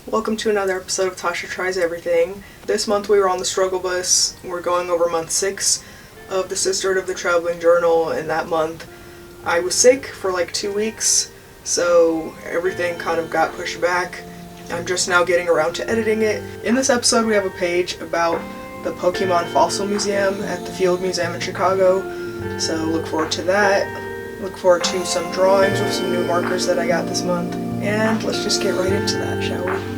Welcome to another episode of Tasha Tries Everything. This month we were on the struggle bus. We're going over month 6 of the Sisterhood of the Traveling Journal, and that month I was sick for like 2 weeks, so everything kind of got pushed back. I'm just now getting around to editing it. In this episode we have a page about the Pokemon Fossil Museum at the Field Museum in Chicago, so look forward to that. Look forward to some drawings with some new markers that I got this month, and let's just get right into that, shall we?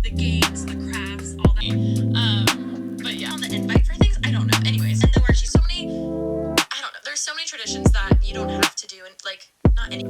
the games, the crafts, all that. But yeah, on the invite for things, I don't know. Anyways, and there were so many, I don't know, there's so many traditions that you don't have to do, and like, not any.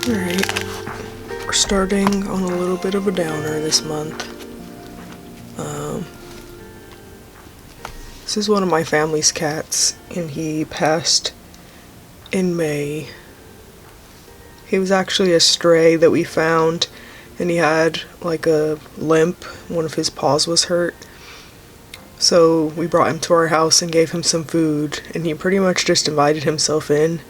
Alright, we're starting on a little bit of a downer this month. This is one of my family's cats, and he passed in May. He was actually a stray that we found, and he had like a limp. One of his paws was hurt. So we brought him to our house and gave him some food, and he pretty much just invited himself in.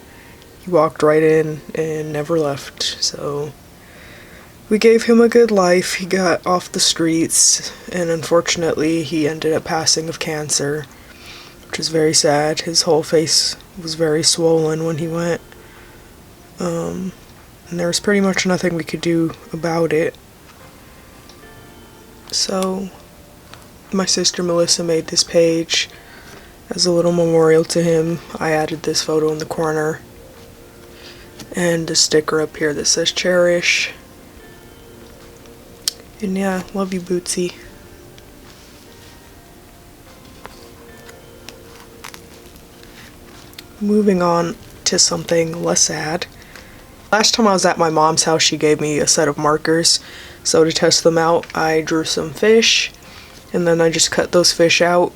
He walked right in and never left, so we gave him a good life. He got off the streets, and unfortunately he ended up passing of cancer, which is very sad. His whole face was very swollen when he went, and there was pretty much nothing we could do about it. So my sister Melissa made this page as a little memorial to him. I added this photo in the corner and a sticker up here that says cherish. And yeah, love you, Bootsy. Moving on to something less sad. Last time I was at my mom's house, she gave me a set of markers. So to test them out, I drew some fish, and then I just cut those fish out,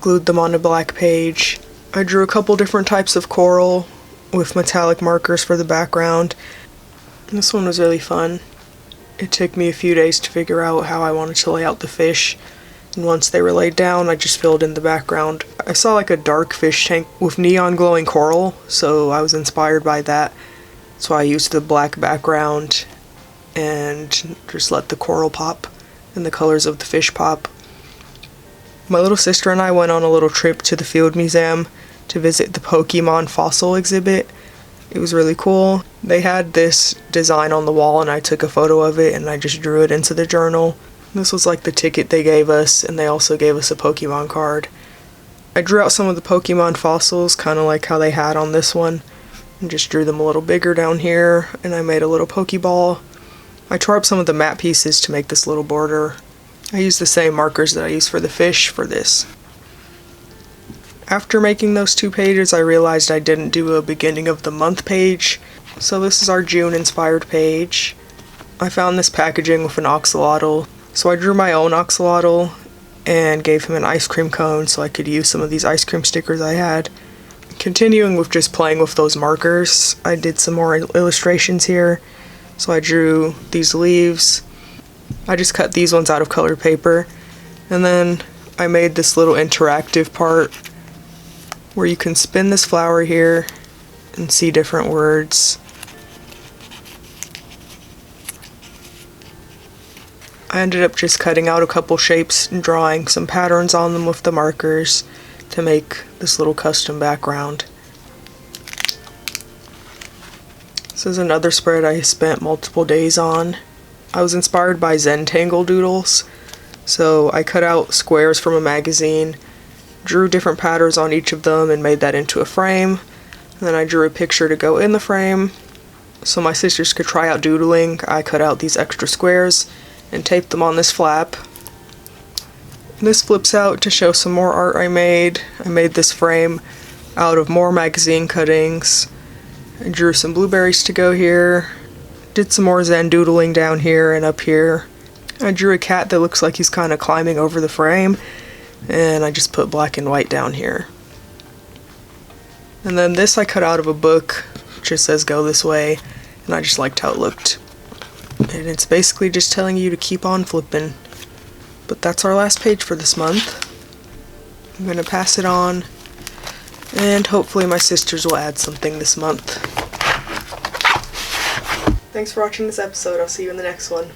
glued them on a black page. I drew a couple different types of coral with metallic markers for the background. This one was really fun. It took me a few days to figure out how I wanted to lay out the fish, and once they were laid down, I just filled in the background. I saw like a dark fish tank with neon glowing coral, so I was inspired by that. So I used the black background and just let the coral pop and the colors of the fish pop. My little sister and I went on a little trip to the Field Museum to visit the Pokemon fossil exhibit. It was really cool. They had this design on the wall, and I took a photo of it and I just drew it into the journal. This was like the ticket they gave us, and they also gave us a Pokemon card. I drew out some of the Pokemon fossils, kind of like how they had on this one, and just drew them a little bigger down here, and I made a little Pokeball. I tore up some of the mat pieces to make this little border. I used the same markers that I used for the fish for this. After making those two pages, I realized I didn't do a beginning of the month page, so this is our June inspired page. I found this packaging with an axolotl, so I drew my own axolotl and gave him an ice cream cone so I could use some of these ice cream stickers I had. Continuing with just playing with those markers, I did some more illustrations here. So I drew these leaves. I just cut these ones out of colored paper, and then I made this little interactive part where you can spin this flower here and see different words. I ended up just cutting out a couple shapes and drawing some patterns on them with the markers, to make this little custom background. This is another spread I spent multiple days on. I was inspired by Zentangle doodles, so I cut out squares from a magazine, drew different patterns on each of them and made that into a frame. And then I drew a picture to go in the frame. So my sisters could try out doodling. I cut out these extra squares and taped them on this flap. This flips out to show some more art I made. I made this frame out of more magazine cuttings. I drew some blueberries to go here. Did some more Zen doodling down here and up here. I drew a cat that looks like he's kind of climbing over the frame, and I just put black and white down here. And then this I cut out of a book. It just says go this way, and I just liked how it looked. And it's basically just telling you to keep on flipping. But that's our last page for this month. I'm going to pass it on, and hopefully my sisters will add something this month. Thanks for watching this episode. I'll see you in the next one.